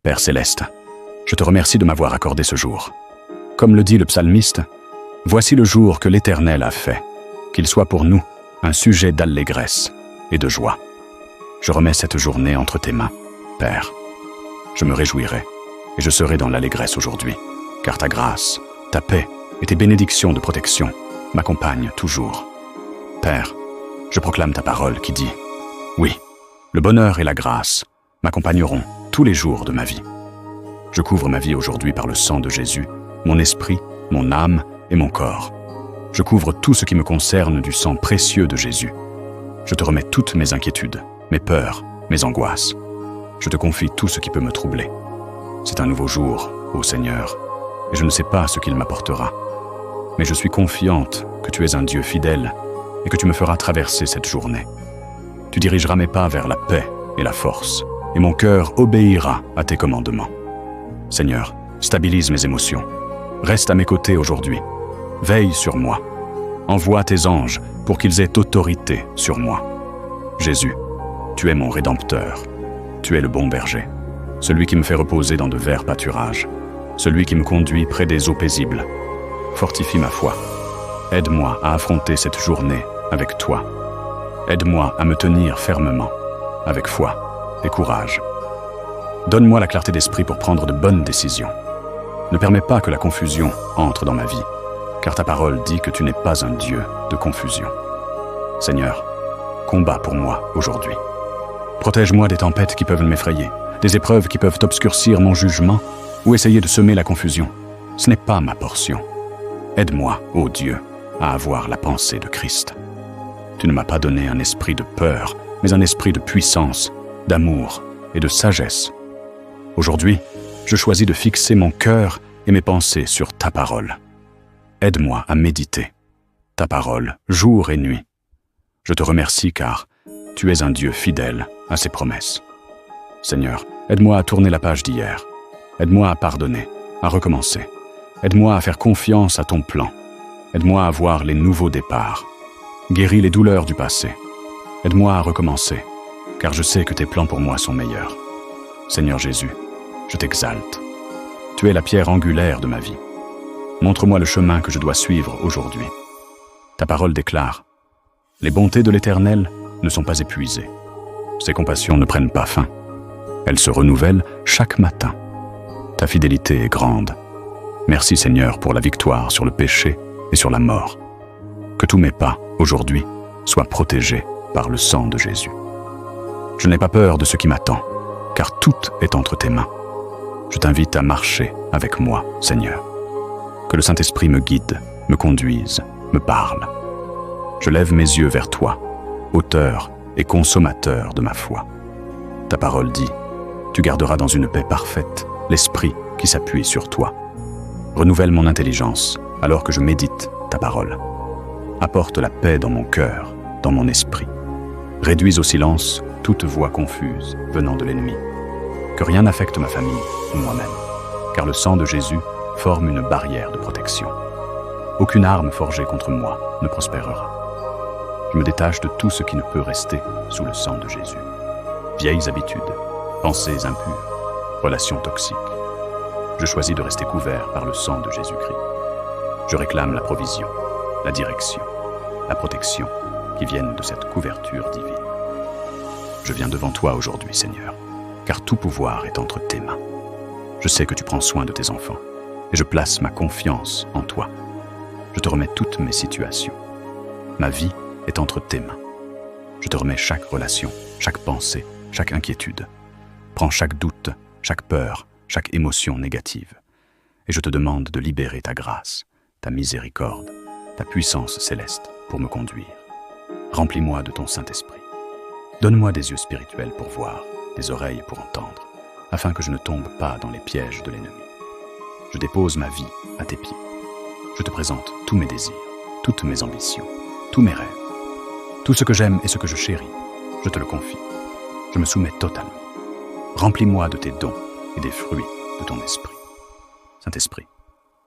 Père céleste, je te remercie de m'avoir accordé ce jour. Comme le dit le psalmiste, « Voici le jour que l'Éternel a fait, qu'il soit pour nous un sujet d'allégresse et de joie. » Je remets cette journée entre tes mains, Père. Je me réjouirai et je serai dans l'allégresse aujourd'hui, car ta grâce, ta paix et tes bénédictions de protection m'accompagnent toujours. Père, je proclame ta parole qui dit « Oui, le bonheur et la grâce m'accompagneront tous les jours de ma vie. » Je couvre ma vie aujourd'hui par le sang de Jésus, mon esprit, mon âme et mon corps. Je couvre tout ce qui me concerne du sang précieux de Jésus. Je te remets toutes mes inquiétudes, mes peurs, mes angoisses. Je te confie tout ce qui peut me troubler. C'est un nouveau jour, ô Seigneur, et je ne sais pas ce qu'il m'apportera. Mais je suis confiante que tu es un Dieu fidèle et que tu me feras traverser cette journée. Tu dirigeras mes pas vers la paix et la force, et mon cœur obéira à tes commandements. Seigneur, stabilise mes émotions. Reste à mes côtés aujourd'hui. Veille sur moi. Envoie tes anges pour qu'ils aient autorité sur moi. Jésus, tu es mon Rédempteur. Tu es le bon berger, celui qui me fait reposer dans de verts pâturages, celui qui me conduit près des eaux paisibles. Fortifie ma foi. Aide-moi à affronter cette journée avec toi. Aide-moi à me tenir fermement, avec foi et courage. Donne-moi la clarté d'esprit pour prendre de bonnes décisions. Ne permets pas que la confusion entre dans ma vie, car ta parole dit que tu n'es pas un Dieu de confusion. Seigneur, combat pour moi aujourd'hui. Protège-moi des tempêtes qui peuvent m'effrayer, des épreuves qui peuvent obscurcir mon jugement ou essayer de semer la confusion. Ce n'est pas ma portion. Aide-moi, ô Dieu, à avoir la pensée de Christ. Tu ne m'as pas donné un esprit de peur, mais un esprit de puissance, d'amour et de sagesse. Aujourd'hui, je choisis de fixer mon cœur et mes pensées sur ta parole. Aide-moi à méditer ta parole jour et nuit. Je te remercie car tu es un Dieu fidèle à ses promesses. Seigneur, aide-moi à tourner la page d'hier. Aide-moi à pardonner, à recommencer. Aide-moi à faire confiance à ton plan. Aide-moi à voir les nouveaux départs. Guéris les douleurs du passé. Aide-moi à recommencer, car je sais que tes plans pour moi sont meilleurs. Seigneur Jésus, je t'exalte. Tu es la pierre angulaire de ma vie. Montre-moi le chemin que je dois suivre aujourd'hui. Ta parole déclare « Les bontés de l'Éternel ne sont pas épuisées. Ses compassions ne prennent pas fin. Elles se renouvellent chaque matin. Ta fidélité est grande. Merci Seigneur pour la victoire sur le péché et sur la mort. Que tous mes pas, aujourd'hui, soient protégés par le sang de Jésus. Je n'ai pas peur de ce qui m'attend, car tout est entre tes mains. Je t'invite à marcher avec moi, Seigneur. Que le Saint-Esprit me guide, me conduise, me parle. Je lève mes yeux vers toi, auteur et consommateur de ma foi. Ta parole dit, tu garderas dans une paix parfaite l'esprit qui s'appuie sur toi. Renouvelle mon intelligence alors que je médite ta parole. Apporte la paix dans mon cœur, dans mon esprit. Réduis au silence toute voix confuse venant de l'ennemi. Que rien n'affecte ma famille ou moi-même, car le sang de Jésus forme une barrière de protection. Aucune arme forgée contre moi ne prospérera. Je me détache de tout ce qui ne peut rester sous le sang de Jésus. Vieilles habitudes, pensées impures, relations toxiques. Je choisis de rester couvert par le sang de Jésus-Christ. Je réclame la provision, la direction, la protection qui viennent de cette couverture divine. Je viens devant toi aujourd'hui, Seigneur, car tout pouvoir est entre tes mains. Je sais que tu prends soin de tes enfants, et je place ma confiance en toi. Je te remets toutes mes situations. Ma vie est entre tes mains. Je te remets chaque relation, chaque pensée, chaque inquiétude. Prends chaque doute, chaque peur, chaque émotion négative. Et je te demande de libérer ta grâce, ta miséricorde, ta puissance céleste pour me conduire. Remplis-moi de ton Saint-Esprit. Donne-moi des yeux spirituels pour voir, des oreilles pour entendre, afin que je ne tombe pas dans les pièges de l'ennemi. Je dépose ma vie à tes pieds. Je te présente tous mes désirs, toutes mes ambitions, tous mes rêves. Tout ce que j'aime et ce que je chéris, je te le confie. Je me soumets totalement. Remplis-moi de tes dons et des fruits de ton esprit. Saint-Esprit,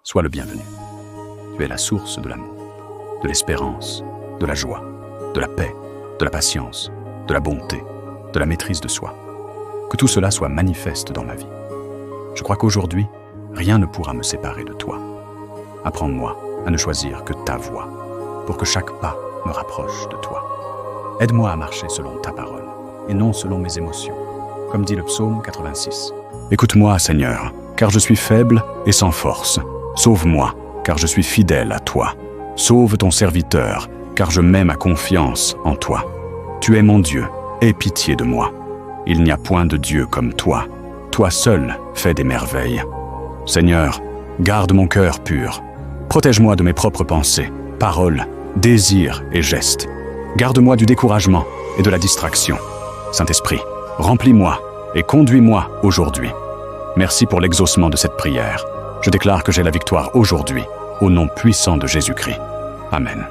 sois le bienvenu. Tu es la source de l'amour, de l'espérance, de la joie, de la paix, de la patience, de la bonté, de la maîtrise de soi. Que tout cela soit manifeste dans ma vie. Je crois qu'aujourd'hui, rien ne pourra me séparer de toi. Apprends-moi à ne choisir que ta voie, pour que chaque pas me rapproche de toi. Aide-moi à marcher selon ta parole, et non selon mes émotions, comme dit le psaume 86. Écoute-moi, Seigneur, car je suis faible et sans force. Sauve-moi, car je suis fidèle à toi. Sauve ton serviteur, car je mets ma confiance en toi. Tu es mon Dieu, aie pitié de moi. Il n'y a point de Dieu comme toi. Toi seul fais des merveilles. Seigneur, garde mon cœur pur. Protège-moi de mes propres pensées, paroles, désirs et gestes. Garde-moi du découragement et de la distraction. Saint-Esprit, remplis-moi et conduis-moi aujourd'hui. Merci pour l'exaucement de cette prière. Je déclare que j'ai la victoire aujourd'hui, au nom puissant de Jésus-Christ. Amen.